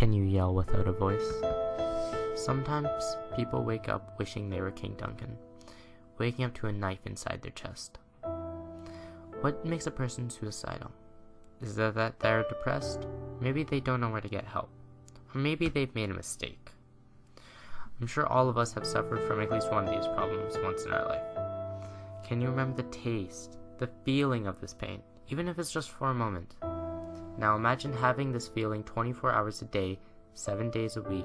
Can you yell without a voice? Sometimes people wake up wishing they were King Duncan, waking up to a knife inside their chest. What makes a person suicidal? Is it that they're depressed? Maybe they don't know where to get help. Or maybe they've made a mistake. I'm sure all of us have suffered from at least one of these problems once in our life. Can you remember the taste, the feeling of this pain, even if it's just for a moment? Now imagine having this feeling 24 hours a day, 7 days a week,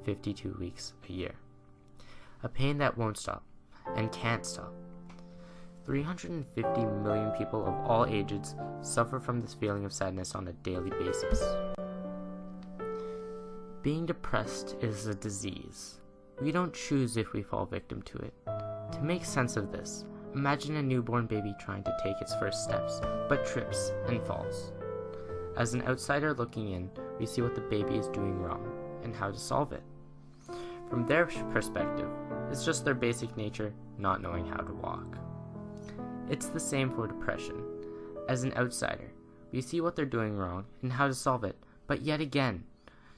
52 weeks a year. A pain that won't stop, and can't stop. 350 million people of all ages suffer from this feeling of sadness on a daily basis. Being depressed is a disease. We don't choose if we fall victim to it. To make sense of this, imagine a newborn baby trying to take its first steps, but trips and falls. As an outsider looking in, we see what the baby is doing wrong, and how to solve it. From their perspective, it's just their basic nature not knowing how to walk. It's the same for depression. As an outsider, we see what they're doing wrong and how to solve it, but yet again,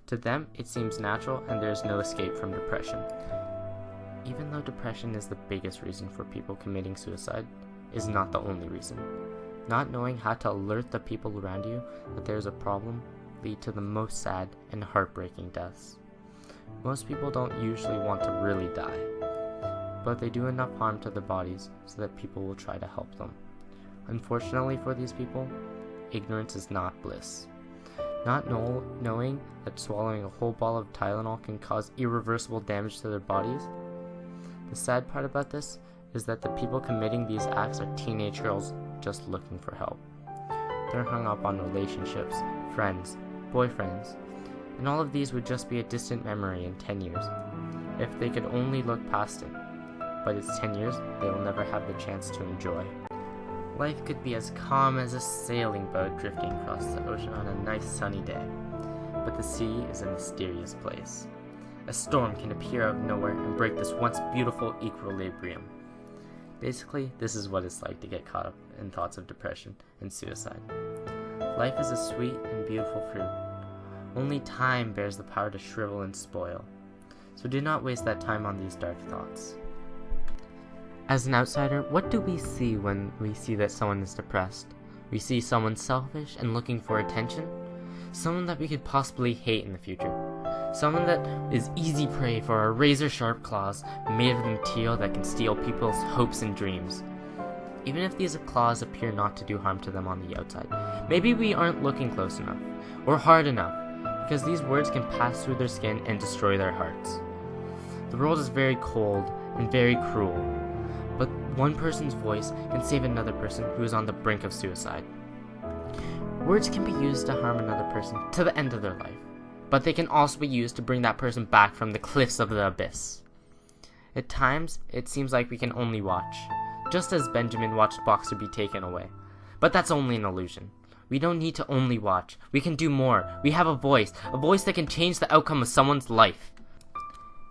to them it seems natural and there is no escape from depression. Even though depression is the biggest reason for people committing suicide, it is not the only reason. Not knowing how to alert the people around you that there is a problem lead to the most sad and heartbreaking deaths. Most people don't usually want to really die, but they do enough harm to their bodies so that people will try to help them. Unfortunately for these people, ignorance is not bliss. Not knowing that swallowing a whole ball of Tylenol can cause irreversible damage to their bodies. The sad part about this is that the people committing these acts are teenage girls just looking for help. They're hung up on relationships, friends, boyfriends, and all of these would just be a distant memory in 10 years, if they could only look past it. But it's 10 years they will never have the chance to enjoy. Life could be as calm as a sailing boat drifting across the ocean on a nice sunny day, but the sea is a mysterious place. A storm can appear out of nowhere and break this once beautiful equilibrium. Basically, this is what it's like to get caught up in thoughts of depression and suicide. Life is a sweet and beautiful fruit. Only time bears the power to shrivel and spoil. So do not waste that time on these dark thoughts. As an outsider, what do we see when we see that someone is depressed? We see someone selfish and looking for attention? Someone that we could possibly hate in the future? Someone that is easy prey for our razor-sharp claws made of material that can steal people's hopes and dreams. Even if these claws appear not to do harm to them on the outside, maybe we aren't looking close enough, or hard enough, because these words can pass through their skin and destroy their hearts. The world is very cold and very cruel, but one person's voice can save another person who is on the brink of suicide. Words can be used to harm another person to the end of their life, but they can also be used to bring that person back from the cliffs of the abyss. At times, it seems like we can only watch, just as Benjamin watched Boxer be taken away. But that's only an illusion. We don't need to only watch. We can do more. We have a voice that can change the outcome of someone's life.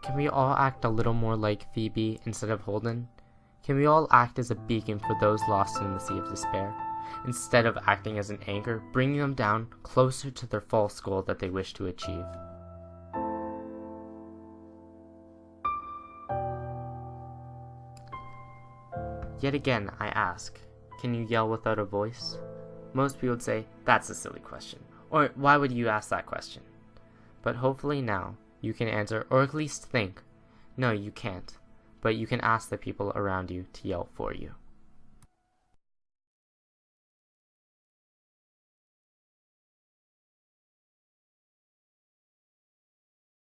Can we all act a little more like Phoebe instead of Holden? Can we all act as a beacon for those lost in the sea of despair, instead of acting as an anchor, bringing them down closer to their false goal that they wish to achieve? Yet again, I ask, can you yell without a voice? Most people would say, that's a silly question, or why would you ask that question? But hopefully now, you can answer, or at least think, no, you can't, but you can ask the people around you to yell for you.